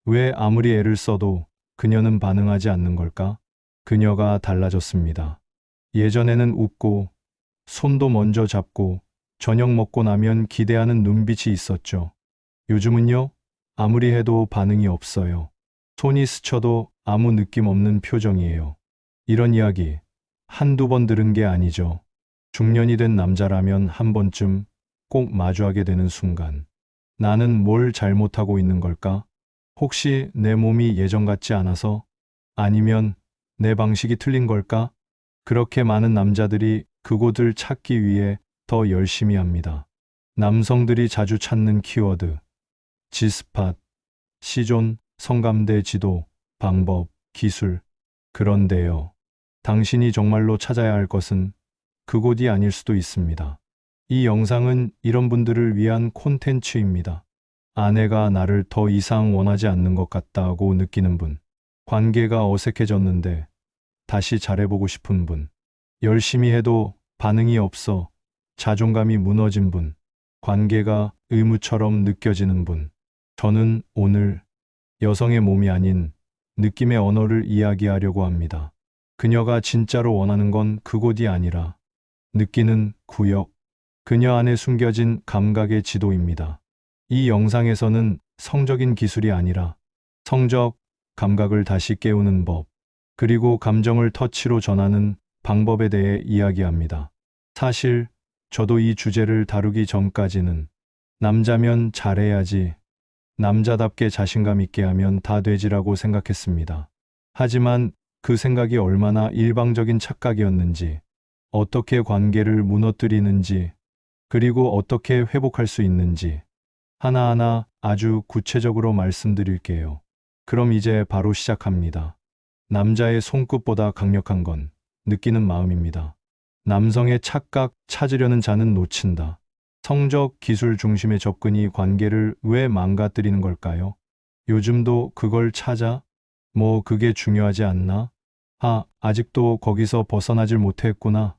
왜 아무리 애를 써도 그녀는 반응하지 않는 걸까? 그녀가 달라졌습니다. 예전에는 웃고 손도 먼저 잡고 저녁 먹고 나면 기대하는 눈빛이 있었죠. 요즘은요, 아무리 해도 반응이 없어요. 손이 스쳐도 아무 느낌 없는 표정이에요. 이런 이야기 한두 번 들은 게 아니죠. 중년이 된 남자라면 한 번쯤 꼭 마주하게 되는 순간. 나는 뭘 잘못하고 있는 걸까? 혹시 내 몸이 예전 같지 않아서? 아니면 내 방식이 틀린 걸까? 그렇게 많은 남자들이 그곳을 찾기 위해 더 열심히 합니다. 남성들이 자주 찾는 키워드, G스팟, C존, 성감대 지도, 방법, 기술. 그런데요. 당신이 정말로 찾아야 할 것은 그곳이 아닐 수도 있습니다. 이 영상은 이런 분들을 위한 콘텐츠입니다. 아내가 나를 더 이상 원하지 않는 것 같다고 느끼는 분, 관계가 어색해졌는데 다시 잘해보고 싶은 분, 열심히 해도 반응이 없어 자존감이 무너진 분, 관계가 의무처럼 느껴지는 분. 저는 오늘 여성의 몸이 아닌 느낌의 언어를 이야기하려고 합니다. 그녀가 진짜로 원하는 건 그곳이 아니라 느끼는 구역, 그녀 안에 숨겨진 감각의 지도입니다. 이 영상에서는 성적인 기술이 아니라 성적, 감각을 다시 깨우는 법, 그리고 감정을 터치로 전하는 방법에 대해 이야기합니다. 사실 저도 이 주제를 다루기 전까지는 남자면 잘해야지, 남자답게 자신감 있게 하면 다 되지라고 생각했습니다. 하지만 그 생각이 얼마나 일방적인 착각이었는지, 어떻게 관계를 무너뜨리는지, 그리고 어떻게 회복할 수 있는지 하나하나 아주 구체적으로 말씀드릴게요. 그럼 이제 바로 시작합니다. 남자의 손끝보다 강력한 건 느끼는 마음입니다. 남성의 착각 찾으려는 자는 놓친다. 성적, 기술 중심의 접근이 관계를 왜 망가뜨리는 걸까요? 요즘도 그걸 찾아? 뭐 그게 중요하지 않나? 아직도 거기서 벗어나질 못했구나.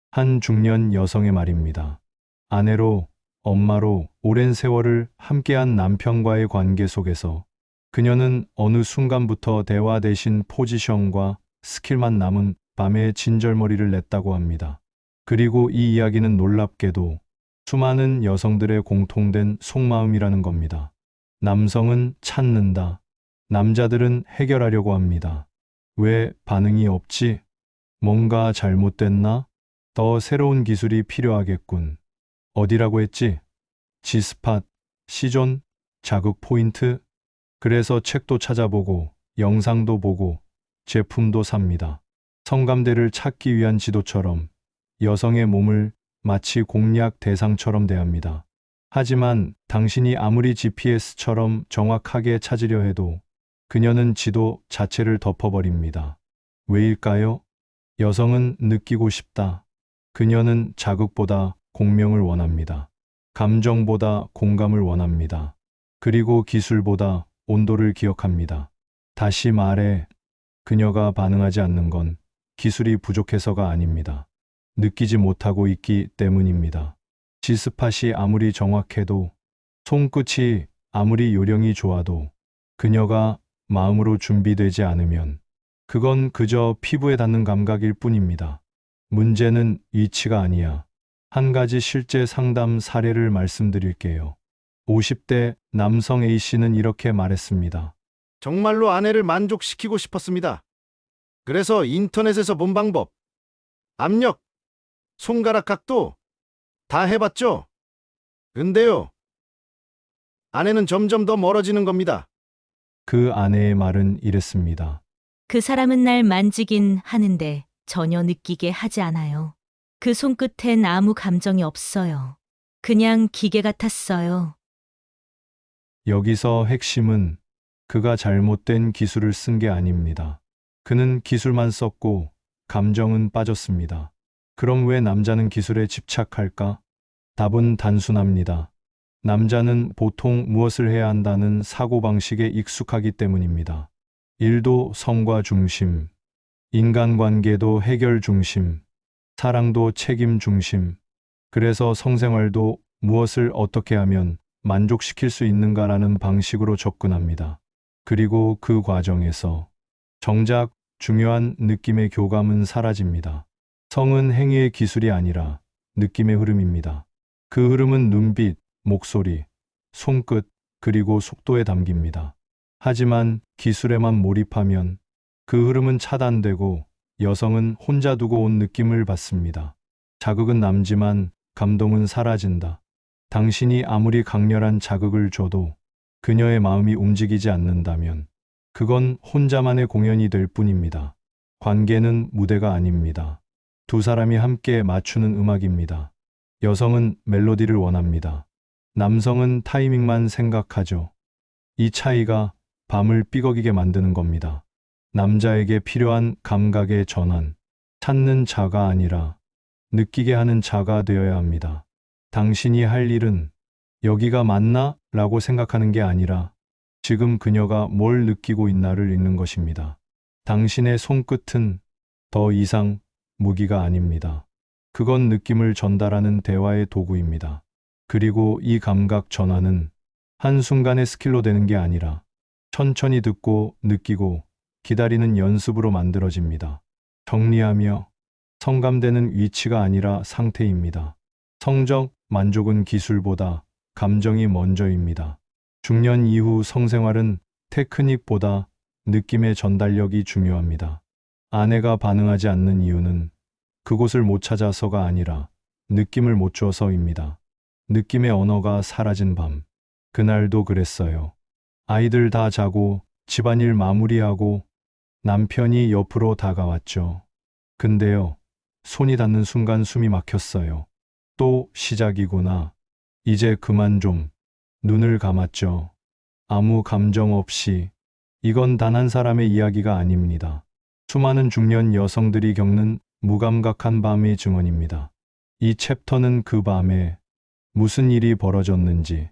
한 중년 여성의 말입니다. 아내로, 엄마로 오랜 세월을 함께한 남편과의 관계 속에서 그녀는 어느 순간부터 대화 대신 포지션과 스킬만 남은 밤에 진절머리를 냈다고 합니다. 그리고 이 이야기는 놀랍게도 수많은 여성들의 공통된 속마음이라는 겁니다. 남성은 찾는다. 남자들은 해결하려고 합니다. 왜 반응이 없지? 뭔가 잘못됐나? 더 새로운 기술이 필요하겠군. 어디라고 했지? G스팟, C존, 자극 포인트. 그래서 책도 찾아보고, 영상도 보고, 제품도 삽니다. 성감대를 찾기 위한 지도처럼 여성의 몸을 마치 공략 대상처럼 대합니다. 하지만 당신이 아무리 GPS처럼 정확하게 찾으려 해도 그녀는 지도 자체를 덮어버립니다. 왜일까요? 여성은 느끼고 싶다. 그녀는 자극보다 공명을 원합니다. 감정보다 공감을 원합니다. 그리고 기술보다 온도를 기억합니다. 다시 말해, 그녀가 반응하지 않는 건 기술이 부족해서가 아닙니다. 느끼지 못하고 있기 때문입니다. G스팟이 아무리 정확해도, 손끝이 아무리 요령이 좋아도 그녀가 마음으로 준비되지 않으면 그건 그저 피부에 닿는 감각일 뿐입니다. 문제는 위치가 아니야. 한 가지 실제 상담 사례를 말씀드릴게요. 50대 남성 A씨는 이렇게 말했습니다. 정말로 아내를 만족시키고 싶었습니다. 그래서 인터넷에서 본 방법, 압력, 손가락 각도 다 해봤죠. 근데요, 아내는 점점 더 멀어지는 겁니다. 그 아내의 말은 이랬습니다. 그 사람은 날 만지긴 하는데 전혀 느끼게 하지 않아요. 그 손끝엔 아무 감정이 없어요. 그냥 기계 같았어요. 여기서 핵심은 그가 잘못된 기술을 쓴 게 아닙니다. 그는 기술만 썼고 감정은 빠졌습니다. 그럼 왜 남자는 기술에 집착할까? 답은 단순합니다. 남자는 보통 무엇을 해야 한다는 사고방식에 익숙하기 때문입니다. 일도 성과 중심, 인간관계도 해결 중심, 사랑도 책임 중심. 그래서 성생활도 무엇을 어떻게 하면 만족시킬 수 있는가라는 방식으로 접근합니다. 그리고 그 과정에서 정작 중요한 느낌의 교감은 사라집니다. 성은 행위의 기술이 아니라 느낌의 흐름입니다. 그 흐름은 눈빛, 목소리, 손끝, 그리고 속도에 담깁니다. 하지만 기술에만 몰입하면 그 흐름은 차단되고 여성은 혼자 두고 온 느낌을 받습니다. 자극은 남지만 감동은 사라진다. 당신이 아무리 강렬한 자극을 줘도 그녀의 마음이 움직이지 않는다면 그건 혼자만의 공연이 될 뿐입니다. 관계는 무대가 아닙니다. 두 사람이 함께 맞추는 음악입니다. 여성은 멜로디를 원합니다. 남성은 타이밍만 생각하죠. 이 차이가 밤을 삐걱이게 만드는 겁니다. 남자에게 필요한 감각의 전환, 찾는 자가 아니라 느끼게 하는 자가 되어야 합니다. 당신이 할 일은 여기가 맞나? 라고 생각하는 게 아니라 지금 그녀가 뭘 느끼고 있나를 읽는 것입니다. 당신의 손끝은 더 이상 무기가 아닙니다. 그건 느낌을 전달하는 대화의 도구입니다. 그리고 이 감각 전환은 한순간의 스킬로 되는 게 아니라 천천히 듣고 느끼고 기다리는 연습으로 만들어집니다. 정리하며 성감대는 위치가 아니라 상태입니다. 성적 만족은 기술보다 감정이 먼저입니다. 중년 이후 성생활은 테크닉보다 느낌의 전달력이 중요합니다. 아내가 반응하지 않는 이유는 그곳을 못 찾아서가 아니라 느낌을 못 줘서입니다. 느낌의 언어가 사라진 밤. 그날도 그랬어요. 아이들 다 자고 집안일 마무리하고 남편이 옆으로 다가왔죠. 근데요, 손이 닿는 순간 숨이 막혔어요. 또 시작이구나. 이제 그만 좀. 눈을 감았죠. 아무 감정 없이. 이건 단 한 사람의 이야기가 아닙니다. 수많은 중년 여성들이 겪는 무감각한 밤의 증언입니다. 이 챕터는 그 밤에 무슨 일이 벌어졌는지,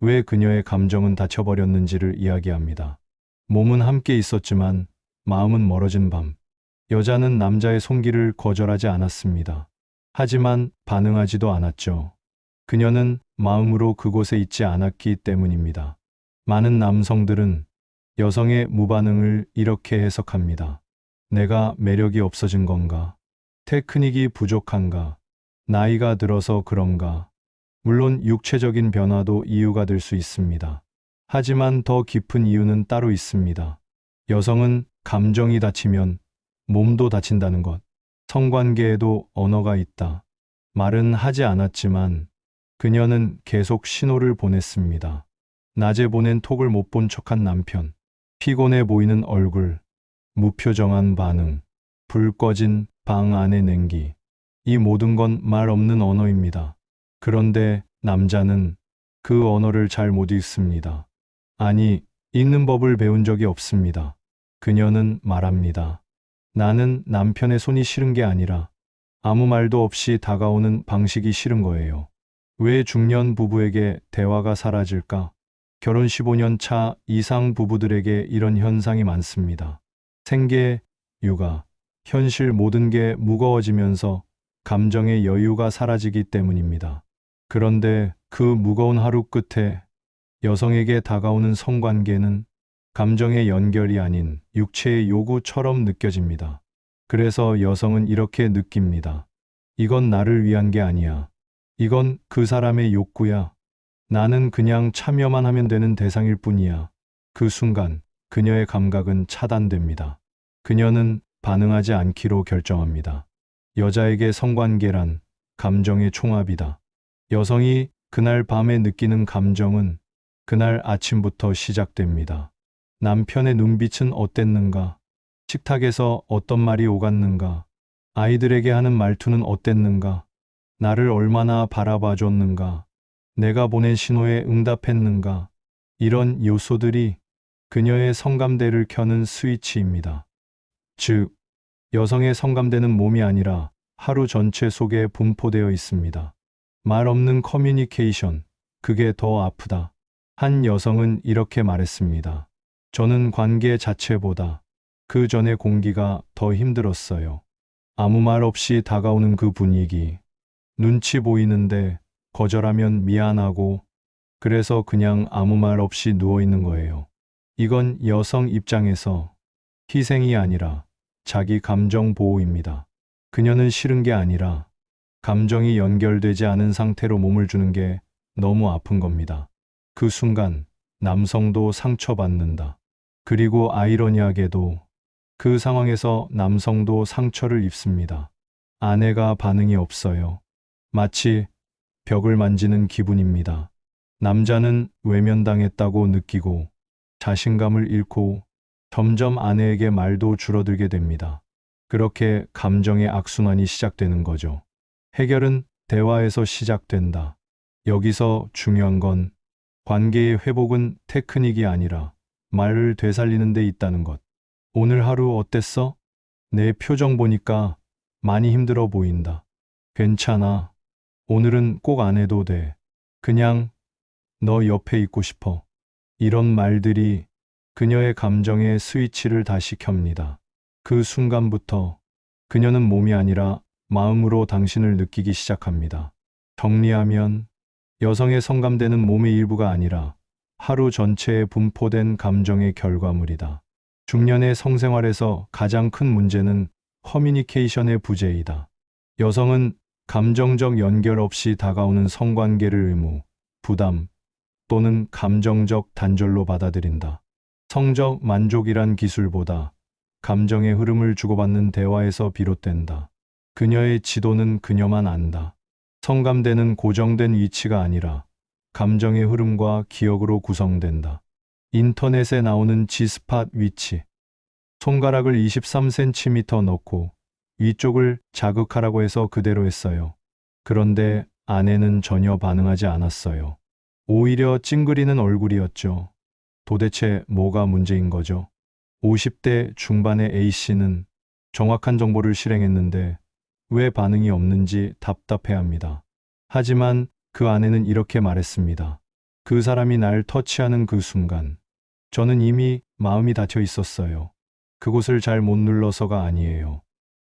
왜 그녀의 감정은 닫혀버렸는지를 이야기합니다. 몸은 함께 있었지만 마음은 멀어진 밤. 여자는 남자의 손길을 거절하지 않았습니다. 하지만 반응하지도 않았죠. 그녀는 마음으로 그곳에 있지 않았기 때문입니다. 많은 남성들은 여성의 무반응을 이렇게 해석합니다. 내가 매력이 없어진 건가? 테크닉이 부족한가? 나이가 들어서 그런가? 물론 육체적인 변화도 이유가 될 수 있습니다. 하지만 더 깊은 이유는 따로 있습니다. 여성은 감정이 다치면 몸도 다친다는 것. 성관계에도 언어가 있다. 말은 하지 않았지만 그녀는 계속 신호를 보냈습니다. 낮에 보낸 톡을 못 본 척한 남편, 피곤해 보이는 얼굴, 무표정한 반응, 불 꺼진 방 안의 냉기. 이 모든 건 말 없는 언어입니다. 그런데 남자는 그 언어를 잘 못 읽습니다. 아니, 읽는 법을 배운 적이 없습니다. 그녀는 말합니다. 나는 남편의 손이 싫은 게 아니라 아무 말도 없이 다가오는 방식이 싫은 거예요. 왜 중년 부부에게 대화가 사라질까? 결혼 15년 차 이상 부부들에게 이런 현상이 많습니다. 생계, 육아, 현실 모든 게 무거워지면서 감정의 여유가 사라지기 때문입니다. 그런데 그 무거운 하루 끝에 여성에게 다가오는 성관계는 감정의 연결이 아닌 육체의 요구처럼 느껴집니다. 그래서 여성은 이렇게 느낍니다. 이건 나를 위한 게 아니야. 이건 그 사람의 욕구야. 나는 그냥 참여만 하면 되는 대상일 뿐이야. 그 순간 그녀의 감각은 차단됩니다. 그녀는 반응하지 않기로 결정합니다. 여자에게 성관계란 감정의 총합이다. 여성이 그날 밤에 느끼는 감정은 그날 아침부터 시작됩니다. 남편의 눈빛은 어땠는가? 식탁에서 어떤 말이 오갔는가? 아이들에게 하는 말투는 어땠는가? 나를 얼마나 바라봐 줬는가? 내가 보낸 신호에 응답했는가? 이런 요소들이 그녀의 성감대를 켜는 스위치입니다. 즉, 여성의 성감대는 몸이 아니라 하루 전체 속에 분포되어 있습니다. 말 없는 커뮤니케이션, 그게 더 아프다. 한 여성은 이렇게 말했습니다. 저는 관계 자체보다 그 전의 공기가 더 힘들었어요. 아무 말 없이 다가오는 그 분위기. 눈치 보이는데 거절하면 미안하고 그래서 그냥 아무 말 없이 누워 있는 거예요. 이건 여성 입장에서 희생이 아니라 자기 감정 보호입니다. 그녀는 싫은 게 아니라 감정이 연결되지 않은 상태로 몸을 주는 게 너무 아픈 겁니다. 그 순간 남성도 상처받는다. 그리고 아이러니하게도 그 상황에서 남성도 상처를 입습니다. 아내가 반응이 없어요. 마치 벽을 만지는 기분입니다. 남자는 외면당했다고 느끼고 자신감을 잃고 점점 아내에게 말도 줄어들게 됩니다. 그렇게 감정의 악순환이 시작되는 거죠. 해결은 대화에서 시작된다. 여기서 중요한 건 관계의 회복은 테크닉이 아니라 말을 되살리는 데 있다는 것. 오늘 하루 어땠어? 내 표정 보니까 많이 힘들어 보인다. 괜찮아. 오늘은 꼭 안 해도 돼. 그냥 너 옆에 있고 싶어. 이런 말들이 그녀의 감정의 스위치를 다시 켭니다. 그 순간부터 그녀는 몸이 아니라 마음으로 당신을 느끼기 시작합니다. 정리하면 여성의 성감대는 몸의 일부가 아니라 하루 전체에 분포된 감정의 결과물이다. 중년의 성생활에서 가장 큰 문제는 커뮤니케이션의 부재이다. 여성은 감정적 연결 없이 다가오는 성관계를 의무, 부담 또는 감정적 단절로 받아들인다. 성적 만족이란 기술보다 감정의 흐름을 주고받는 대화에서 비롯된다. 그녀의 지도는 그녀만 안다. 성감대는 고정된 위치가 아니라 감정의 흐름과 기억으로 구성된다. 인터넷에 나오는 G스팟 위치. 손가락을 23cm 넣고 위쪽을 자극하라고 해서 그대로 했어요. 그런데 아내는 전혀 반응하지 않았어요. 오히려 찡그리는 얼굴이었죠. 도대체 뭐가 문제인 거죠? 50대 중반의 A씨는 정확한 정보를 실행했는데 왜 반응이 없는지 답답해합니다. 하지만 그 아내는 이렇게 말했습니다. 그 사람이 날 터치하는 그 순간, 저는 이미 마음이 닫혀 있었어요. 그곳을 잘 못 눌러서가 아니에요.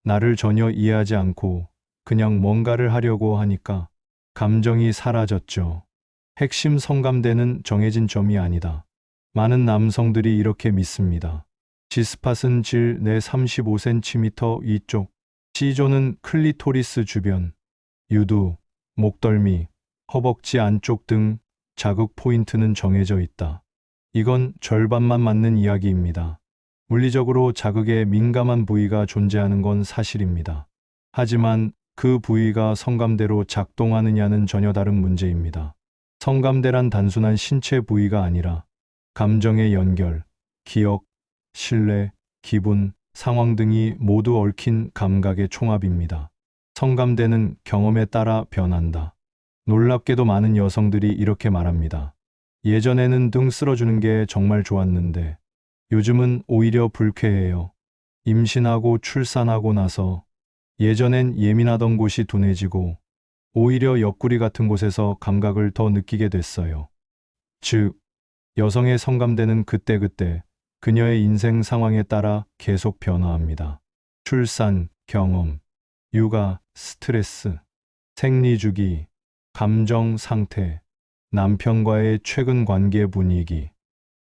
나를 전혀 이해하지 않고 그냥 뭔가를 하려고 하니까 감정이 사라졌죠. 핵심 성감대는 정해진 점이 아니다. 많은 남성들이 이렇게 믿습니다. G스팟은 질 내 35cm 위쪽, C존은 클리토리스 주변, 유두, 목덜미, 허벅지 안쪽 등 자극 포인트는 정해져 있다. 이건 절반만 맞는 이야기입니다. 물리적으로 자극에 민감한 부위가 존재하는 건 사실입니다. 하지만 그 부위가 성감대로 작동하느냐는 전혀 다른 문제입니다. 성감대란 단순한 신체 부위가 아니라 감정의 연결, 기억, 신뢰, 기분, 상황 등이 모두 얽힌 감각의 총합입니다. 성감대는 경험에 따라 변한다. 놀랍게도 많은 여성들이 이렇게 말합니다. 예전에는 등 쓸어주는 게 정말 좋았는데 요즘은 오히려 불쾌해요. 임신하고 출산하고 나서 예전엔 예민하던 곳이 둔해지고 오히려 옆구리 같은 곳에서 감각을 더 느끼게 됐어요. 즉, 여성의 성감대는 그때그때 그녀의 인생 상황에 따라 계속 변화합니다. 출산, 경험, 육아, 스트레스, 생리주기, 감정 상태, 남편과의 최근 관계 분위기.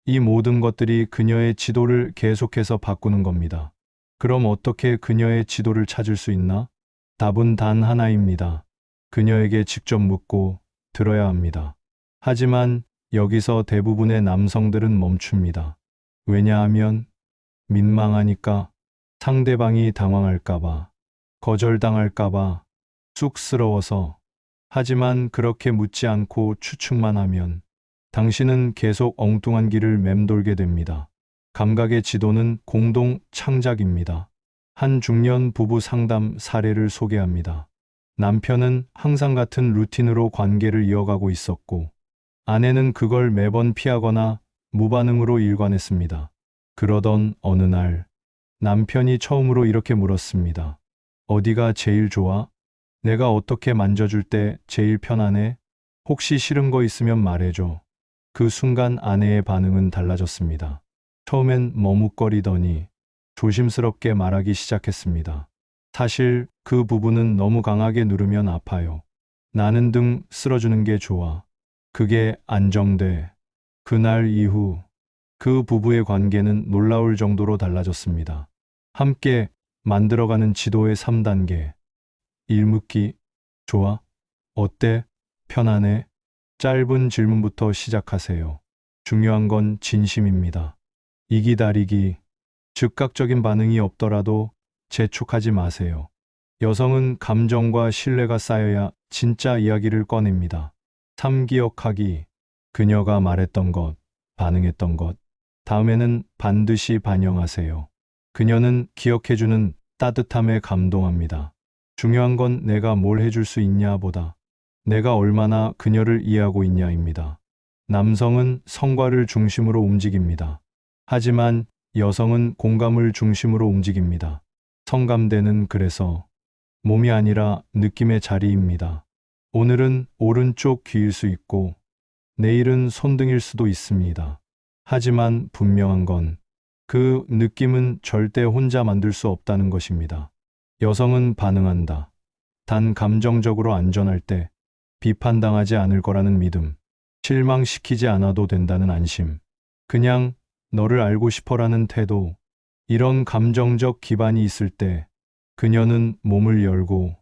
이 모든 것들이 그녀의 지도를 계속해서 바꾸는 겁니다. 그럼 어떻게 그녀의 지도를 찾을 수 있나? 답은 단 하나입니다. 그녀에게 직접 묻고 들어야 합니다. 하지만 여기서 대부분의 남성들은 멈춥니다. 왜냐하면 민망하니까, 상대방이 당황할까봐, 거절당할까봐, 쑥스러워서. 하지만 그렇게 묻지 않고 추측만 하면 당신은 계속 엉뚱한 길을 맴돌게 됩니다. 감각의 지도는 공동 창작입니다. 한 중년 부부 상담 사례를 소개합니다. 남편은 항상 같은 루틴으로 관계를 이어가고 있었고, 아내는 그걸 매번 피하거나 무반응으로 일관했습니다. 그러던 어느 날, 남편이 처음으로 이렇게 물었습니다. 어디가 제일 좋아? 내가 어떻게 만져줄 때 제일 편안해? 혹시 싫은 거 있으면 말해줘. 그 순간 아내의 반응은 달라졌습니다. 처음엔 머뭇거리더니 조심스럽게 말하기 시작했습니다. 사실 그 부분은 너무 강하게 누르면 아파요. 나는 등 쓸어주는 게 좋아. 그게 안정돼. 그날 이후 그 부부의 관계는 놀라울 정도로 달라졌습니다. 함께 만들어가는 지도의 3단계. 일묻기. 좋아? 어때? 편안해? 짧은 질문부터 시작하세요. 중요한 건 진심입니다. 이기다리기. 즉각적인 반응이 없더라도 재촉하지 마세요. 여성은 감정과 신뢰가 쌓여야 진짜 이야기를 꺼냅니다. 3기억하기. 그녀가 말했던 것, 반응했던 것. 다음에는 반드시 반영하세요. 그녀는 기억해주는 따뜻함에 감동합니다. 중요한 건 내가 뭘 해줄 수 있냐 보다 내가 얼마나 그녀를 이해하고 있냐입니다. 남성은 성과를 중심으로 움직입니다. 하지만 여성은 공감을 중심으로 움직입니다. 성감대는 그래서 몸이 아니라 느낌의 자리입니다. 오늘은 오른쪽 귀일 수 있고 내일은 손등일 수도 있습니다. 하지만 분명한 건 그 느낌은 절대 혼자 만들 수 없다는 것입니다. 여성은 반응한다. 단 감정적으로 안전할 때 비판당하지 않을 거라는 믿음, 실망시키지 않아도 된다는 안심, 그냥 너를 알고 싶어라는 태도, 이런 감정적 기반이 있을 때 그녀는 몸을 열고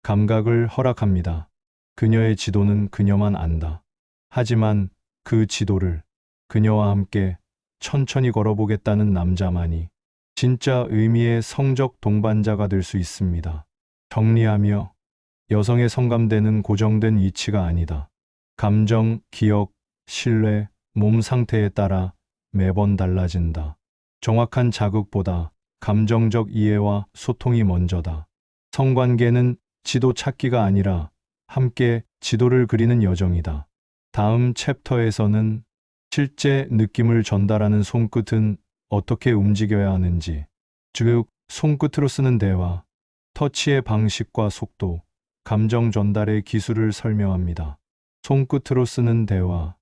감각을 허락합니다. 그녀의 지도는 그녀만 안다. 하지만 그 지도를 그녀와 함께 천천히 걸어보겠다는 남자만이 진짜 의미의 성적 동반자가 될 수 있습니다. 정리하며 여성의 성감대는 고정된 위치가 아니다. 감정, 기억, 신뢰, 몸 상태에 따라 매번 달라진다. 정확한 자극보다 감정적 이해와 소통이 먼저다. 성관계는 지도 찾기가 아니라 함께 지도를 그리는 여정이다. 다음 챕터에서는 실제 느낌을 전달하는 손끝은 어떻게 움직여야 하는지, 즉 손끝으로 쓰는 대화, 터치의 방식과 속도, 감정 전달의 기술을 설명합니다. 손끝으로 쓰는 대화.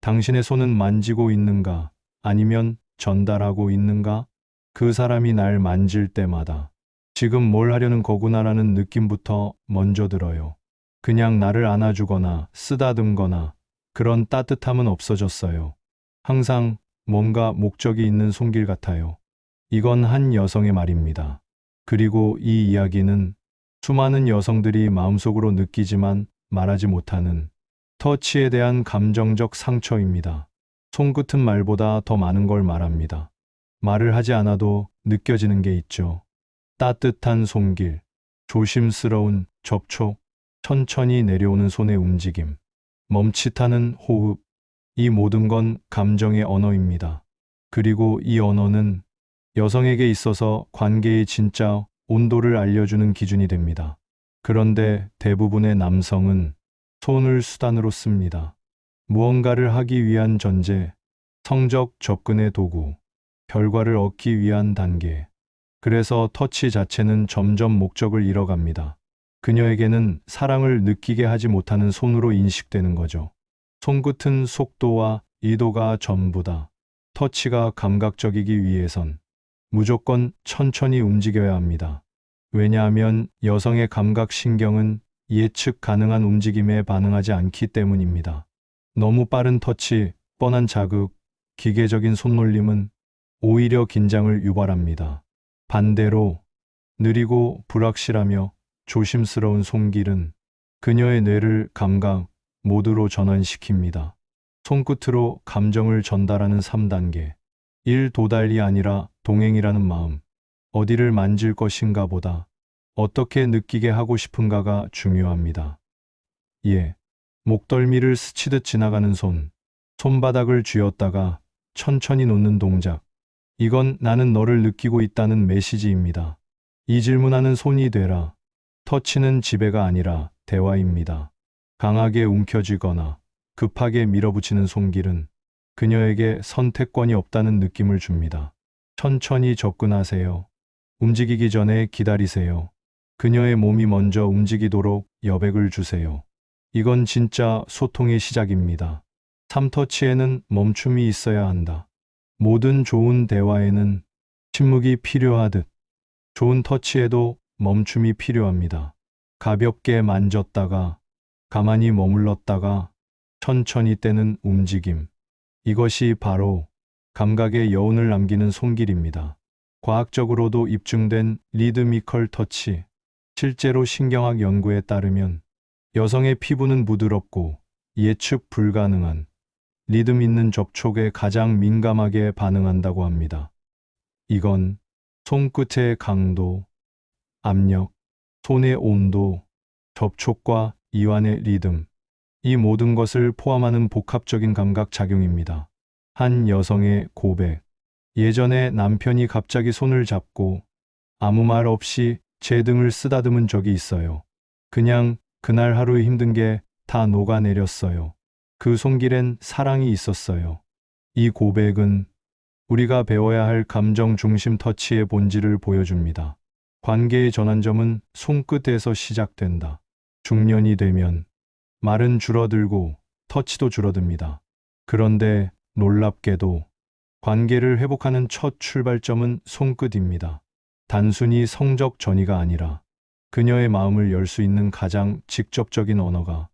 당신의 손은 만지고 있는가? 아니면 전달하고 있는가? 그 사람이 날 만질 때마다 지금 뭘 하려는 거구나라는 느낌부터 먼저 들어요. 그냥 나를 안아주거나 쓰다듬거나 그런 따뜻함은 없어졌어요. 항상 뭔가 목적이 있는 손길 같아요. 이건 한 여성의 말입니다. 그리고 이 이야기는 수많은 여성들이 마음속으로 느끼지만 말하지 못하는 터치에 대한 감정적 상처입니다. 손끝은 말보다 더 많은 걸 말합니다. 말을 하지 않아도 느껴지는 게 있죠. 따뜻한 손길, 조심스러운 접촉, 천천히 내려오는 손의 움직임, 멈칫하는 호흡, 이 모든 건 감정의 언어입니다. 그리고 이 언어는 여성에게 있어서 관계의 진짜 온도를 알려주는 기준이 됩니다. 그런데 대부분의 남성은 손을 수단으로 씁니다. 무언가를 하기 위한 전제, 성적 접근의 도구, 결과를 얻기 위한 단계. 그래서 터치 자체는 점점 목적을 잃어갑니다. 그녀에게는 사랑을 느끼게 하지 못하는 손으로 인식되는 거죠. 손끝은 속도와 이도가 전부다. 터치가 감각적이기 위해선 무조건 천천히 움직여야 합니다. 왜냐하면 여성의 감각신경은 예측 가능한 움직임에 반응하지 않기 때문입니다. 너무 빠른 터치, 뻔한 자극, 기계적인 손놀림은 오히려 긴장을 유발합니다. 반대로 느리고 불확실하며 조심스러운 손길은 그녀의 뇌를 감각 모드로 전환시킵니다. 손끝으로 감정을 전달하는 3단계. 1. 도달이 아니라 동행이라는 마음. 어디를 만질 것인가 보다 어떻게 느끼게 하고 싶은가가 중요합니다. 예. 목덜미를 스치듯 지나가는 손. 손바닥을 쥐었다가 천천히 놓는 동작. 이건 나는 너를 느끼고 있다는 메시지입니다. 이 질문하는 손이 되라. 터치는 지배가 아니라 대화입니다. 강하게 움켜쥐거나 급하게 밀어붙이는 손길은 그녀에게 선택권이 없다는 느낌을 줍니다. 천천히 접근하세요. 움직이기 전에 기다리세요. 그녀의 몸이 먼저 움직이도록 여백을 주세요. 이건 진짜 소통의 시작입니다. 3터치에는 멈춤이 있어야 한다. 모든 좋은 대화에는 침묵이 필요하듯 좋은 터치에도 멈춤이 필요합니다. 가볍게 만졌다가 가만히 머물렀다가 천천히 떼는 움직임. 이것이 바로 감각의 여운을 남기는 손길입니다. 과학적으로도 입증된 리드미컬 터치. 실제로 신경학 연구에 따르면 여성의 피부는 부드럽고 예측 불가능한 리듬 있는 접촉에 가장 민감하게 반응한다고 합니다. 이건 손끝의 강도, 압력, 손의 온도, 접촉과 이완의 리듬, 이 모든 것을 포함하는 복합적인 감각 작용입니다. 한 여성의 고백. 예전에 남편이 갑자기 손을 잡고 아무 말 없이 제 등을 쓰다듬은 적이 있어요. 그냥 그날 하루 힘든 게 다 녹아내렸어요. 그 손길엔 사랑이 있었어요. 이 고백은 우리가 배워야 할 감정 중심 터치의 본질을 보여줍니다. 관계의 전환점은 손끝에서 시작된다. 중년이 되면 말은 줄어들고 터치도 줄어듭니다. 그런데 놀랍게도 관계를 회복하는 첫 출발점은 손끝입니다. 단순히 성적 전이가 아니라 그녀의 마음을 열 수 있는 가장 직접적인 언어가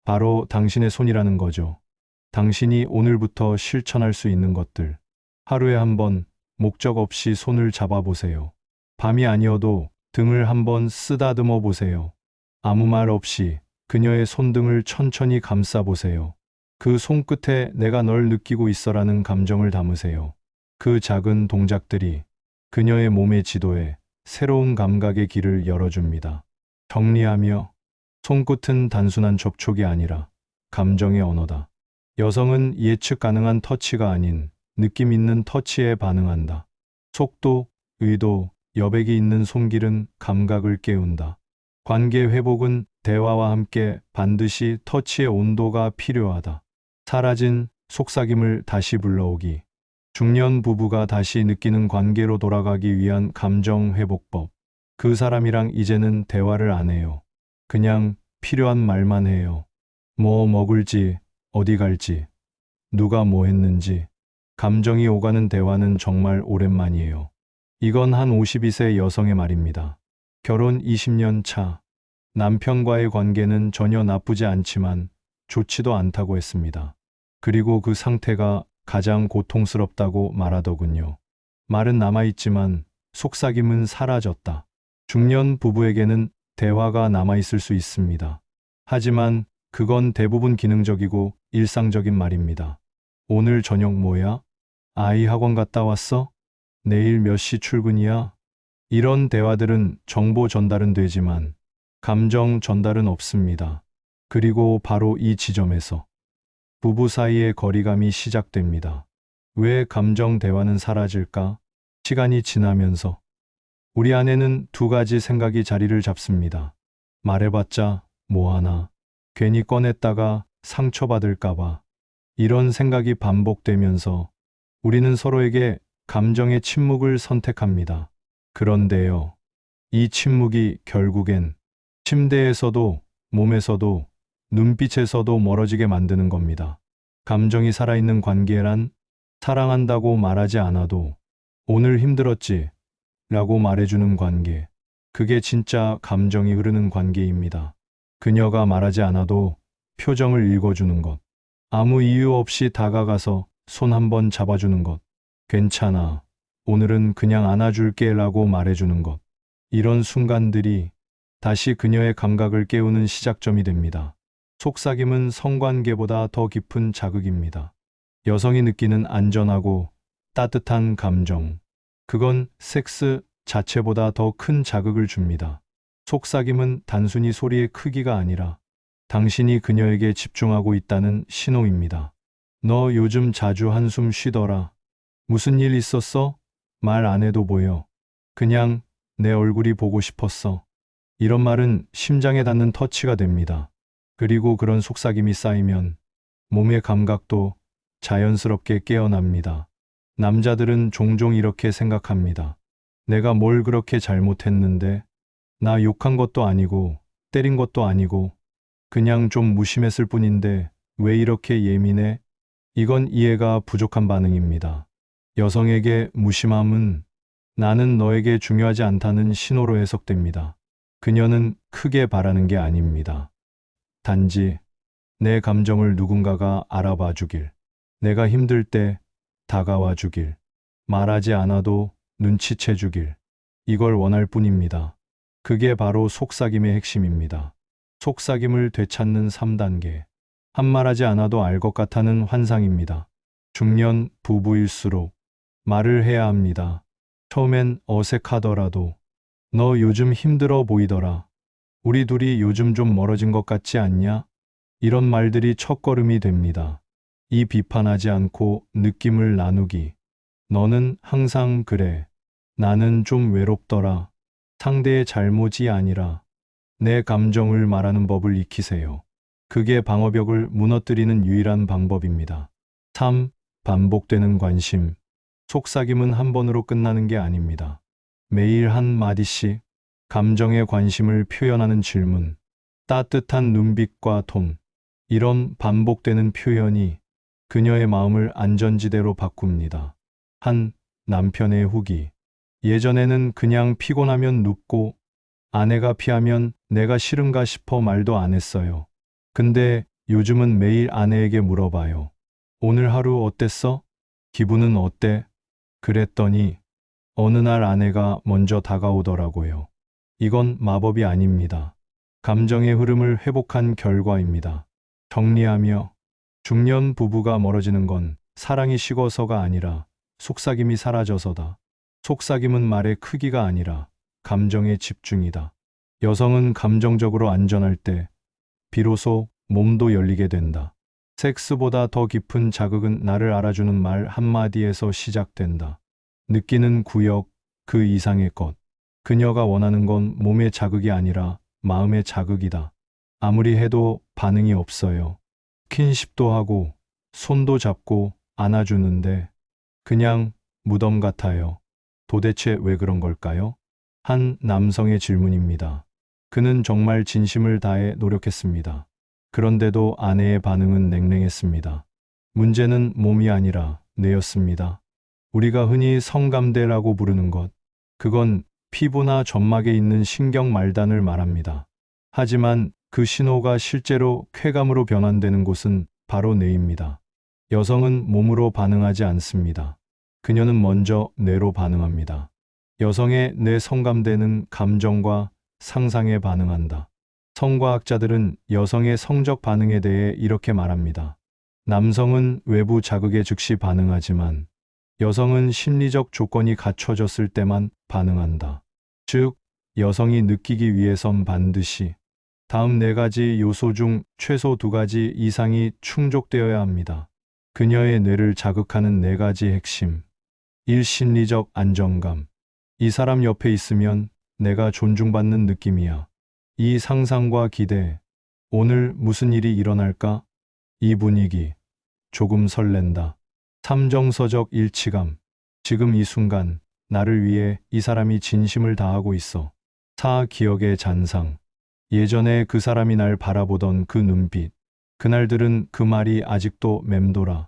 바로 당신의 손이라는 거죠. 당신이 오늘부터 실천할 수 있는 것들. 하루에 한 번 목적 없이 손을 잡아보세요. 밤이 아니어도 등을 한번 쓰다듬어 보세요. 아무 말 없이 그녀의 손등을 천천히 감싸보세요. 그 손끝에 내가 널 느끼고 있어라는 감정을 담으세요. 그 작은 동작들이 그녀의 몸의 지도에 새로운 감각의 길을 열어줍니다. 정리하며 손끝은 단순한 접촉이 아니라 감정의 언어다. 여성은 예측 가능한 터치가 아닌 느낌 있는 터치에 반응한다. 속도, 의도, 여백이 있는 손길은 감각을 깨운다. 관계 회복은 대화와 함께 반드시 터치의 온도가 필요하다. 사라진 속삭임을 다시 불러오기. 중년 부부가 다시 느끼는 관계로 돌아가기 위한 감정 회복법. 그 사람이랑 이제는 대화를 안 해요. 그냥 필요한 말만 해요. 뭐 먹을지, 어디 갈지, 누가 뭐 했는지. 감정이 오가는 대화는 정말 오랜만이에요. 이건 한 52세 여성의 말입니다. 결혼 20년 차. 남편과의 관계는 전혀 나쁘지 않지만 좋지도 않다고 했습니다. 그리고 그 상태가 가장 고통스럽다고 말하더군요. 말은 남아있지만 속삭임은 사라졌다. 중년 부부에게는 대화가 남아있을 수 있습니다. 하지만 그건 대부분 기능적이고 일상적인 말입니다. 오늘 저녁 뭐야? 아이 학원 갔다 왔어? 내일 몇 시 출근이야? 이런 대화들은 정보 전달은 되지만 감정 전달은 없습니다. 그리고 바로 이 지점에서 부부 사이의 거리감이 시작됩니다. 왜 감정 대화는 사라질까? 시간이 지나면서 우리 안에는 두 가지 생각이 자리를 잡습니다. 말해봤자 뭐하나. 괜히 꺼냈다가 상처받을까봐. 이런 생각이 반복되면서 우리는 서로에게 감정의 침묵을 선택합니다. 그런데요, 이 침묵이 결국엔 침대에서도 몸에서도 눈빛에서도 멀어지게 만드는 겁니다. 감정이 살아있는 관계란 사랑한다고 말하지 않아도 오늘 힘들었지 라고 말해주는 관계. 그게 진짜 감정이 흐르는 관계입니다. 그녀가 말하지 않아도 표정을 읽어주는 것. 아무 이유 없이 다가가서 손 한번 잡아주는 것. 괜찮아. 오늘은 그냥 안아줄게 라고 말해주는 것. 이런 순간들이 다시 그녀의 감각을 깨우는 시작점이 됩니다. 속삭임은 성관계보다 더 깊은 자극입니다. 여성이 느끼는 안전하고 따뜻한 감정. 그건 섹스 자체보다 더 큰 자극을 줍니다. 속삭임은 단순히 소리의 크기가 아니라 당신이 그녀에게 집중하고 있다는 신호입니다. 너 요즘 자주 한숨 쉬더라. 무슨 일 있었어? 말 안 해도 보여. 그냥 내 얼굴이 보고 싶었어. 이런 말은 심장에 닿는 터치가 됩니다. 그리고 그런 속삭임이 쌓이면 몸의 감각도 자연스럽게 깨어납니다. 남자들은 종종 이렇게 생각합니다. 내가 뭘 그렇게 잘못했는데? 나 욕한 것도 아니고 때린 것도 아니고 그냥 좀 무심했을 뿐인데 왜 이렇게 예민해? 이건 이해가 부족한 반응입니다. 여성에게 무심함은 나는 너에게 중요하지 않다는 신호로 해석됩니다. 그녀는 크게 바라는 게 아닙니다. 단지 내 감정을 누군가가 알아봐 주길. 내가 힘들 때 다가와 주길, 말하지 않아도 눈치채 주길, 이걸 원할 뿐입니다. 그게 바로 속삭임의 핵심입니다. 속삭임을 되찾는 3단계. 한 말하지 않아도 알 것 같다는 환상입니다. 중년 부부일수록 말을 해야 합니다. 처음엔 어색하더라도 너 요즘 힘들어 보이더라. 우리 둘이 요즘 좀 멀어진 것 같지 않냐? 이런 말들이 첫걸음이 됩니다. 이 비판하지 않고 느낌을 나누기. 너는 항상 그래. 나는 좀 외롭더라. 상대의 잘못이 아니라 내 감정을 말하는 법을 익히세요. 그게 방어벽을 무너뜨리는 유일한 방법입니다. 3. 반복되는 관심. 속삭임은 한 번으로 끝나는 게 아닙니다. 매일 한 마디씩 감정의 관심을 표현하는 질문, 따뜻한 눈빛과 톤, 이런 반복되는 표현이 그녀의 마음을 안전지대로 바꿉니다. 한 남편의 후기. 예전에는 그냥 피곤하면 눕고 아내가 피하면 내가 싫은가 싶어 말도 안 했어요. 근데 요즘은 매일 아내에게 물어봐요. 오늘 하루 어땠어? 기분은 어때? 그랬더니 어느 날 아내가 먼저 다가오더라고요. 이건 마법이 아닙니다. 감정의 흐름을 회복한 결과입니다. 정리하며 중년 부부가 멀어지는 건 사랑이 식어서가 아니라 속삭임이 사라져서다. 속삭임은 말의 크기가 아니라 감정의 집중이다. 여성은 감정적으로 안전할 때 비로소 몸도 열리게 된다. 섹스보다 더 깊은 자극은 나를 알아주는 말 한마디에서 시작된다. 느끼는 구역, 그 이상의 것. 그녀가 원하는 건 몸의 자극이 아니라 마음의 자극이다. 아무리 해도 반응이 없어요. 스킨십도 하고 손도 잡고 안아주는데 그냥 무덤 같아요. 도대체 왜 그런 걸까요? 한 남성의 질문입니다. 그는 정말 진심을 다해 노력했습니다. 그런데도 아내의 반응은 냉랭했습니다. 문제는 몸이 아니라 뇌였습니다. 우리가 흔히 성감대라고 부르는 것, 그건 피부나 점막에 있는 신경 말단을 말합니다. 하지만 그 신호가 실제로 쾌감으로 변환되는 곳은 바로 뇌입니다. 여성은 몸으로 반응하지 않습니다. 그녀는 먼저 뇌로 반응합니다. 여성의 뇌 성감대는 감정과 상상에 반응한다. 성과학자들은 여성의 성적 반응에 대해 이렇게 말합니다. 남성은 외부 자극에 즉시 반응하지만 여성은 심리적 조건이 갖춰졌을 때만 반응한다. 즉, 여성이 느끼기 위해선 반드시 다음 4가지 요소 중 최소 2가지 이상이 충족되어야 합니다. 그녀의 뇌를 자극하는 4가지 핵심. 1. 심리적 안정감. 이 사람 옆에 있으면 내가 존중받는 느낌이야. 2. 상상과 기대. 오늘 무슨 일이 일어날까? 이 분위기. 조금 설렌다. 3. 정서적 일치감. 지금 이 순간 나를 위해 이 사람이 진심을 다하고 있어. 4. 기억의 잔상. 예전에 그 사람이 날 바라보던 그 눈빛. 그날들은 그 말이 아직도 맴돌아.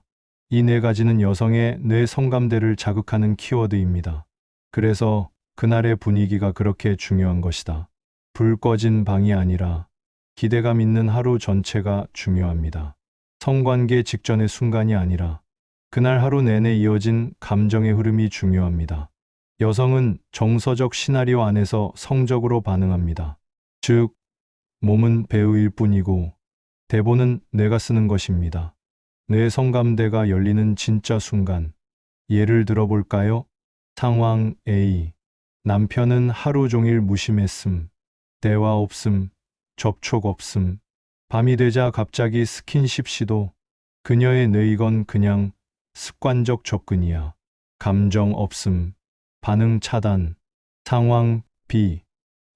이 4가지는 여성의 뇌 성감대를 자극하는 키워드입니다. 그래서 그날의 분위기가 그렇게 중요한 것이다. 불 꺼진 방이 아니라 기대감 있는 하루 전체가 중요합니다. 성관계 직전의 순간이 아니라 그날 하루 내내 이어진 감정의 흐름이 중요합니다. 여성은 정서적 시나리오 안에서 성적으로 반응합니다. 즉, 몸은 배우일 뿐이고 대본은 뇌가 쓰는 것입니다. 뇌 성감대가 열리는 진짜 순간. 예를 들어볼까요? 상황 A. 남편은 하루 종일 무심했음. 대화 없음. 접촉 없음. 밤이 되자 갑자기 스킨십 시도. 그녀의 뇌이건 그냥 습관적 접근이야. 감정 없음. 반응 차단. 상황 B.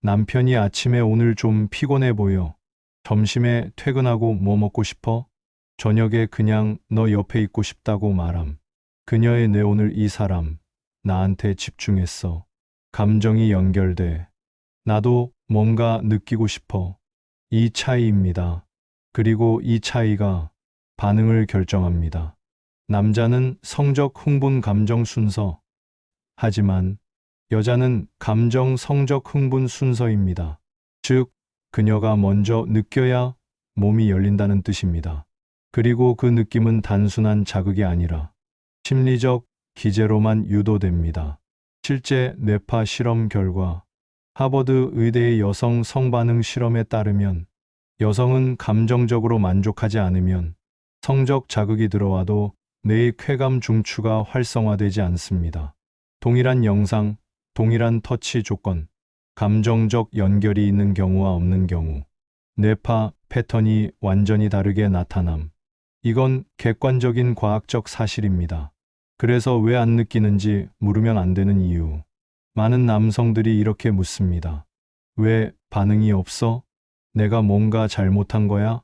남편이 아침에 오늘 좀 피곤해 보여. 점심에 퇴근하고 뭐 먹고 싶어? 저녁에 그냥 너 옆에 있고 싶다고 말함. 그녀의 뇌 오늘 이 사람 나한테 집중했어. 감정이 연결돼. 나도 뭔가 느끼고 싶어. 이 차이입니다. 그리고 이 차이가 반응을 결정합니다. 남자는 성적 흥분 감정 순서. 하지만 여자는 감정 성적 흥분 순서입니다. 즉, 그녀가 먼저 느껴야 몸이 열린다는 뜻입니다. 그리고 그 느낌은 단순한 자극이 아니라 심리적 기제로만 유도됩니다. 실제 뇌파 실험 결과 하버드 의대의 여성 성반응 실험에 따르면 여성은 감정적으로 만족하지 않으면 성적 자극이 들어와도 뇌의 쾌감 중추가 활성화되지 않습니다. 동일한 영상, 동일한 터치 조건, 감정적 연결이 있는 경우와 없는 경우, 뇌파 패턴이 완전히 다르게 나타남. 이건 객관적인 과학적 사실입니다. 그래서 왜 안 느끼는지 물으면 안 되는 이유. 많은 남성들이 이렇게 묻습니다. 왜 반응이 없어? 내가 뭔가 잘못한 거야?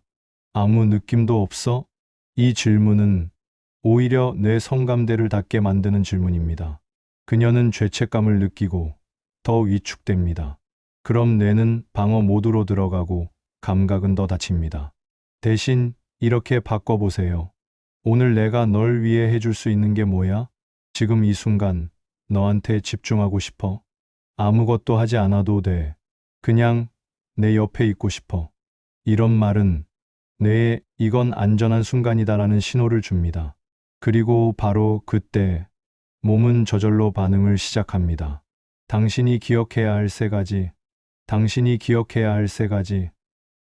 아무 느낌도 없어? 이 질문은 오히려 뇌 성감대를 닫게 만드는 질문입니다. 그녀는 죄책감을 느끼고 더 위축됩니다. 그럼 뇌는 방어 모드로 들어가고 감각은 더 닫힙니다. 대신 이렇게 바꿔보세요. 오늘 내가 널 위해 해줄 수 있는 게 뭐야? 지금 이 순간 너한테 집중하고 싶어. 아무것도 하지 않아도 돼. 그냥 내 옆에 있고 싶어. 이런 말은 뇌에 이건 안전한 순간이다라는 신호를 줍니다. 그리고 바로 그때 몸은 저절로 반응을 시작합니다. 당신이 기억해야 할 세 가지. 당신이 기억해야 할 세 가지.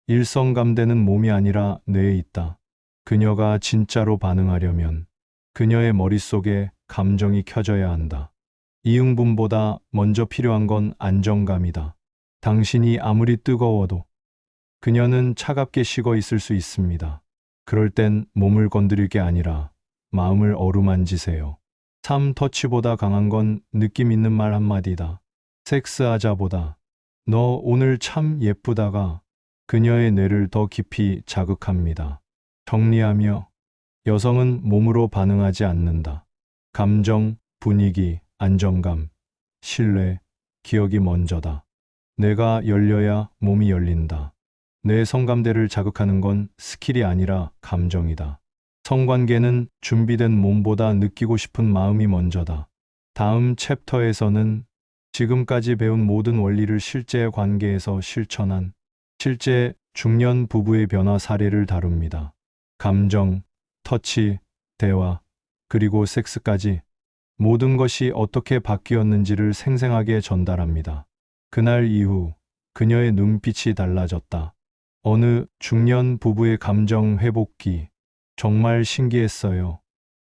일성감대는 몸이 아니라 뇌에 있다. 그녀가 진짜로 반응하려면 그녀의 머릿속에 감정이 켜져야 한다. 이응분보다 먼저 필요한 건 안정감이다. 당신이 아무리 뜨거워도 그녀는 차갑게 식어 있을 수 있습니다. 그럴 땐 몸을 건드릴 게 아니라 마음을 어루만지세요. 터치보다 강한 건 느낌 있는 말 한마디다. 섹스하자보다 너 오늘 참 예쁘다가 그녀의 뇌를 더 깊이 자극합니다. 정리하며 여성은 몸으로 반응하지 않는다. 감정, 분위기, 안정감, 신뢰, 기억이 먼저다. 뇌가 열려야 몸이 열린다. 뇌 성감대를 자극하는 건 스킬이 아니라 감정이다. 성관계는 준비된 몸보다 느끼고 싶은 마음이 먼저다. 다음 챕터에서는 지금까지 배운 모든 원리를 실제 관계에서 실천한 실제 중년 부부의 변화 사례를 다룹니다. 감정, 터치, 대화, 그리고 섹스까지 모든 것이 어떻게 바뀌었는지를 생생하게 전달합니다. 그날 이후 그녀의 눈빛이 달라졌다. 어느 중년 부부의 감정 회복기. 정말 신기했어요.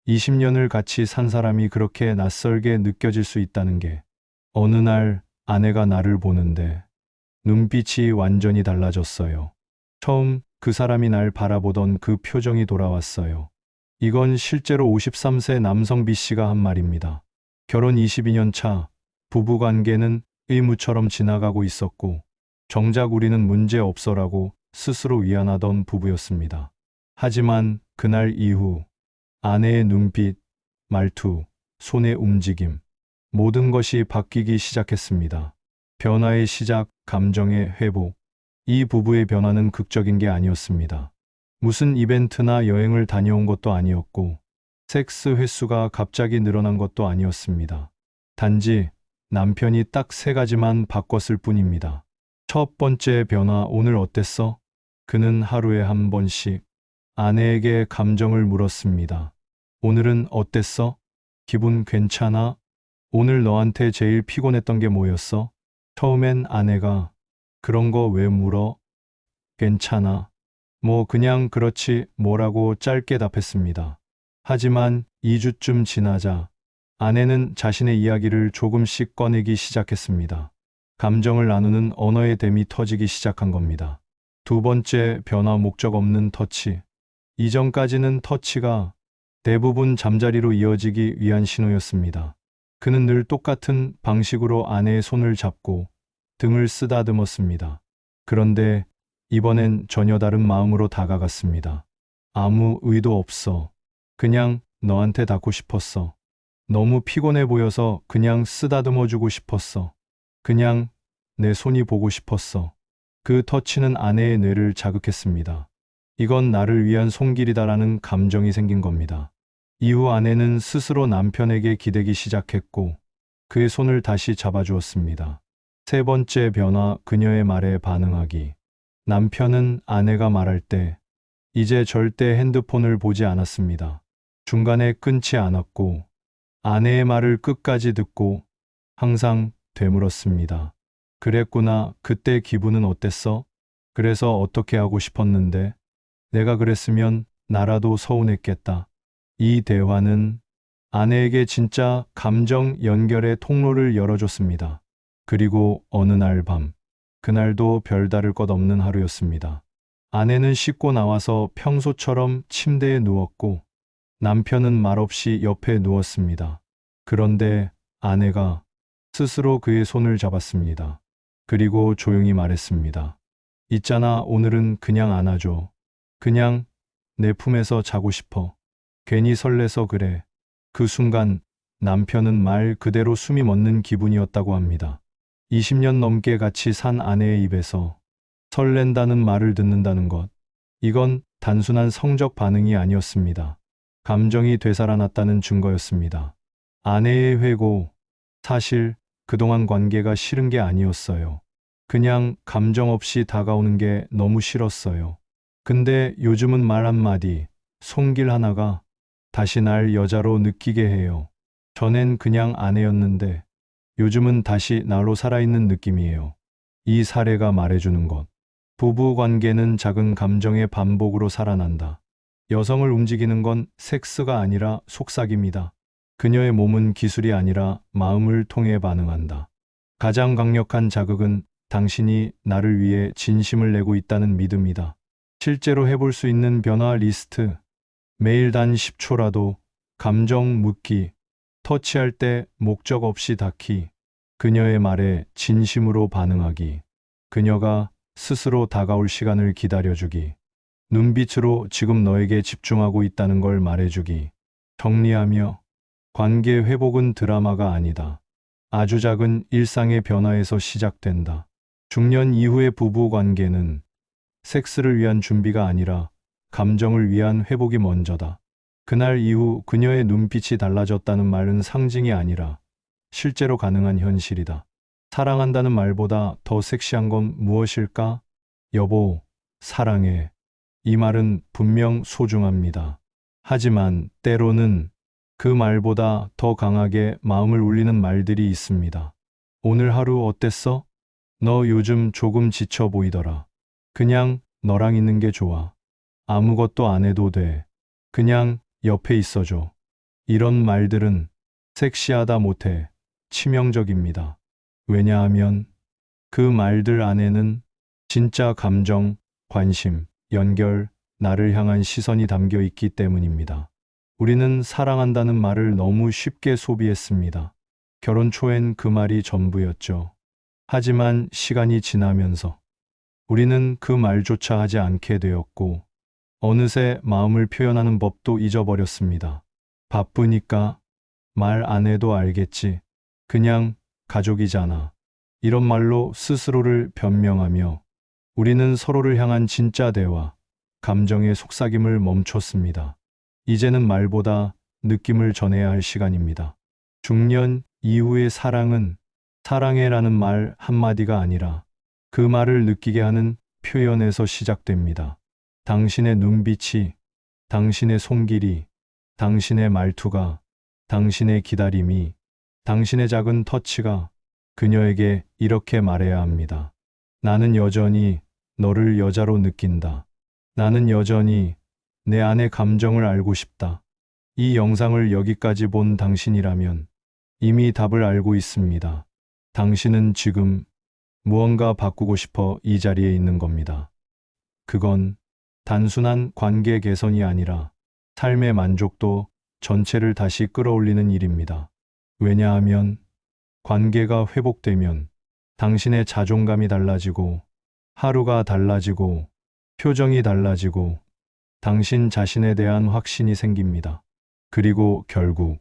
20년을 같이 산 사람이 그렇게 낯설게 느껴질 수 있다는 게. 어느 날 아내가 나를 보는데 눈빛이 완전히 달라졌어요. 처음 그 사람이 날 바라보던 그 표정이 돌아왔어요. 이건 실제로 53세 남성 B씨가 한 말입니다. 결혼 22년 차, 부부관계는 의무처럼 지나가고 있었고 정작 우리는 문제 없어라고 스스로 위안하던 부부였습니다. 하지만 그날 이후 아내의 눈빛, 말투, 손의 움직임, 모든 것이 바뀌기 시작했습니다. 변화의 시작, 감정의 회복. 이 부부의 변화는 극적인 게 아니었습니다. 무슨 이벤트나 여행을 다녀온 것도 아니었고, 섹스 횟수가 갑자기 늘어난 것도 아니었습니다. 단지 남편이 딱 세 가지만 바꿨을 뿐입니다. 첫 번째 변화, 오늘 어땠어? 그는 하루에 한 번씩 아내에게 감정을 물었습니다. 오늘은 어땠어? 기분 괜찮아? 오늘 너한테 제일 피곤했던 게 뭐였어? 처음엔 아내가 그런 거 왜 물어? 괜찮아. 뭐 그냥 그렇지 뭐라고 짧게 답했습니다. 하지만 2주쯤 지나자 아내는 자신의 이야기를 조금씩 꺼내기 시작했습니다. 감정을 나누는 언어의 댐이 터지기 시작한 겁니다. 두 번째 변화, 목적 없는 터치. 이전까지는 터치가 대부분 잠자리로 이어지기 위한 신호였습니다. 그는 늘 똑같은 방식으로 아내의 손을 잡고 등을 쓰다듬었습니다. 그런데 이번엔 전혀 다른 마음으로 다가갔습니다. 아무 의도 없어. 그냥 너한테 닿고 싶었어. 너무 피곤해 보여서 그냥 쓰다듬어주고 싶었어. 그냥 내 손이 보고 싶었어. 그 터치는 아내의 뇌를 자극했습니다. 이건 나를 위한 손길이다라는 감정이 생긴 겁니다. 이후 아내는 스스로 남편에게 기대기 시작했고 그의 손을 다시 잡아주었습니다. 세 번째 변화, 그녀의 말에 반응하기. 남편은 아내가 말할 때 이제 절대 핸드폰을 보지 않았습니다. 중간에 끊지 않았고 아내의 말을 끝까지 듣고 항상 되물었습니다. 그랬구나. 그때 기분은 어땠어? 그래서 어떻게 하고 싶었는데? 내가 그랬으면 나라도 서운했겠다. 이 대화는 아내에게 진짜 감정 연결의 통로를 열어줬습니다. 그리고 어느 날 밤, 그날도 별다를 것 없는 하루였습니다. 아내는 씻고 나와서 평소처럼 침대에 누웠고 남편은 말없이 옆에 누웠습니다. 그런데 아내가 스스로 그의 손을 잡았습니다. 그리고 조용히 말했습니다. 있잖아, 오늘은 그냥 안아줘. 그냥 내 품에서 자고 싶어. 괜히 설레서 그래. 그 순간 남편은 말 그대로 숨이 멎는 기분이었다고 합니다. 20년 넘게 같이 산 아내의 입에서 설렌다는 말을 듣는다는 것. 이건 단순한 성적 반응이 아니었습니다. 감정이 되살아났다는 증거였습니다. 아내의 회고, 사실 그동안 관계가 싫은 게 아니었어요. 그냥 감정 없이 다가오는 게 너무 싫었어요. 근데 요즘은 말 한마디, 손길 하나가 다시 날 여자로 느끼게 해요. 전엔 그냥 아내였는데 요즘은 다시 나로 살아있는 느낌이에요. 이 사례가 말해주는 것. 부부 관계는 작은 감정의 반복으로 살아난다. 여성을 움직이는 건 섹스가 아니라 속삭임이다. 그녀의 몸은 기술이 아니라 마음을 통해 반응한다. 가장 강력한 자극은 당신이 나를 위해 진심을 내고 있다는 믿음이다. 실제로 해볼 수 있는 변화 리스트. 매일 단 10초라도 감정 묻기, 터치할 때 목적 없이 닿기, 그녀의 말에 진심으로 반응하기, 그녀가 스스로 다가올 시간을 기다려주기, 눈빛으로 지금 너에게 집중하고 있다는 걸 말해주기. 정리하며 관계 회복은 드라마가 아니다. 아주 작은 일상의 변화에서 시작된다. 중년 이후의 부부 관계는 섹스를 위한 준비가 아니라 감정을 위한 회복이 먼저다. 그날 이후 그녀의 눈빛이 달라졌다는 말은 상징이 아니라 실제로 가능한 현실이다. 사랑한다는 말보다 더 섹시한 건 무엇일까? 여보, 사랑해. 이 말은 분명 소중합니다. 하지만 때로는 그 말보다 더 강하게 마음을 울리는 말들이 있습니다. 오늘 하루 어땠어? 너 요즘 조금 지쳐 보이더라. 그냥 너랑 있는 게 좋아. 아무것도 안 해도 돼. 그냥 옆에 있어줘. 이런 말들은 섹시하다 못해 치명적입니다. 왜냐하면 그 말들 안에는 진짜 감정, 관심, 연결, 나를 향한 시선이 담겨 있기 때문입니다. 우리는 사랑한다는 말을 너무 쉽게 소비했습니다. 결혼 초엔 그 말이 전부였죠. 하지만 시간이 지나면서 우리는 그 말조차 하지 않게 되었고 어느새 마음을 표현하는 법도 잊어버렸습니다. 바쁘니까 말 안 해도 알겠지. 그냥 가족이잖아. 이런 말로 스스로를 변명하며 우리는 서로를 향한 진짜 대화, 감정의 속삭임을 멈췄습니다. 이제는 말보다 느낌을 전해야 할 시간입니다. 중년 이후의 사랑은 사랑해라는 말 한마디가 아니라 그 말을 느끼게 하는 표현에서 시작됩니다. 당신의 눈빛이, 당신의 손길이, 당신의 말투가, 당신의 기다림이, 당신의 작은 터치가 그녀에게 이렇게 말해야 합니다. 나는 여전히 너를 여자로 느낀다. 나는 여전히 내 안의 감정을 알고 싶다. 이 영상을 여기까지 본 당신이라면 이미 답을 알고 있습니다. 당신은 지금 무언가 바꾸고 싶어 이 자리에 있는 겁니다. 그건 단순한 관계 개선이 아니라 삶의 만족도 전체를 다시 끌어올리는 일입니다. 왜냐하면 관계가 회복되면 당신의 자존감이 달라지고 하루가 달라지고 표정이 달라지고 당신 자신에 대한 확신이 생깁니다. 그리고 결국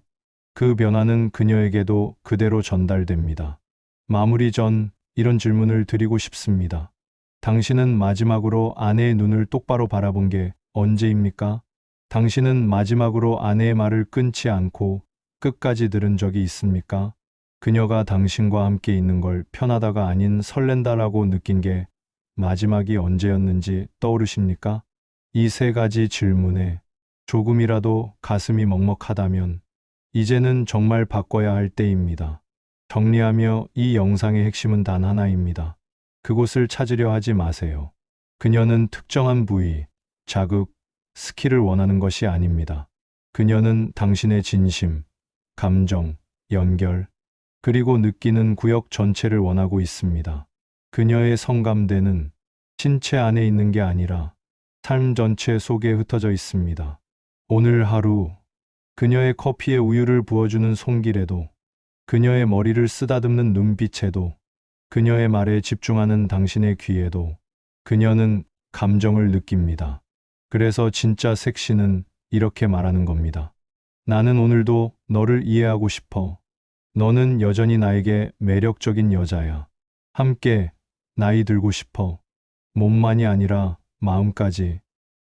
그 변화는 그녀에게도 그대로 전달됩니다. 마무리 전 이런 질문을 드리고 싶습니다. 당신은 마지막으로 아내의 눈을 똑바로 바라본 게 언제입니까? 당신은 마지막으로 아내의 말을 끊지 않고 끝까지 들은 적이 있습니까? 그녀가 당신과 함께 있는 걸 편하다가 아닌 설렌다라고 느낀 게 마지막이 언제였는지 떠오르십니까? 이 세 가지 질문에 조금이라도 가슴이 먹먹하다면 이제는 정말 바꿔야 할 때입니다. 정리하며 이 영상의 핵심은 단 하나입니다. 그곳을 찾으려 하지 마세요. 그녀는 특정한 부위, 자극, 스킬을 원하는 것이 아닙니다. 그녀는 당신의 진심, 감정, 연결, 그리고 느끼는 구역 전체를 원하고 있습니다. 그녀의 성감대는 신체 안에 있는 게 아니라 삶 전체 속에 흩어져 있습니다. 오늘 하루 그녀의 커피에 우유를 부어주는 손길에도, 그녀의 머리를 쓰다듬는 눈빛에도, 그녀의 말에 집중하는 당신의 귀에도 그녀는 감정을 느낍니다. 그래서 진짜 섹시는 이렇게 말하는 겁니다. 나는 오늘도 너를 이해하고 싶어. 너는 여전히 나에게 매력적인 여자야. 함께 나이 들고 싶어. 몸만이 아니라 마음까지.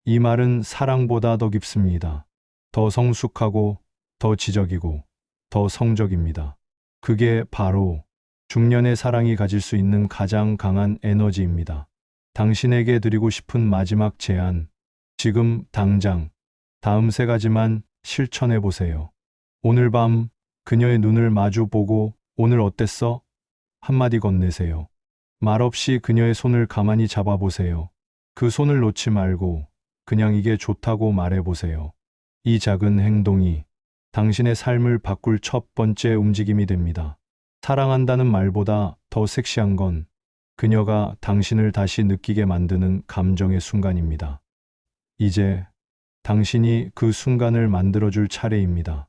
이 말은 사랑보다 더 깊습니다. 더 성숙하고, 더 지적이고, 더 성적입니다. 그게 바로 중년의 사랑이 가질 수 있는 가장 강한 에너지입니다. 당신에게 드리고 싶은 마지막 제안. 지금 당장 다음 세 가지만 실천해 보세요. 오늘 밤 그녀의 눈을 마주 보고 오늘 어땠어? 한마디 건네세요. 말없이 그녀의 손을 가만히 잡아보세요. 그 손을 놓지 말고 그냥 이게 좋다고 말해보세요. 이 작은 행동이 당신의 삶을 바꿀 첫 번째 움직임이 됩니다. 사랑한다는 말보다 더 섹시한 건 그녀가 당신을 다시 느끼게 만드는 감정의 순간입니다. 이제 당신이 그 순간을 만들어줄 차례입니다.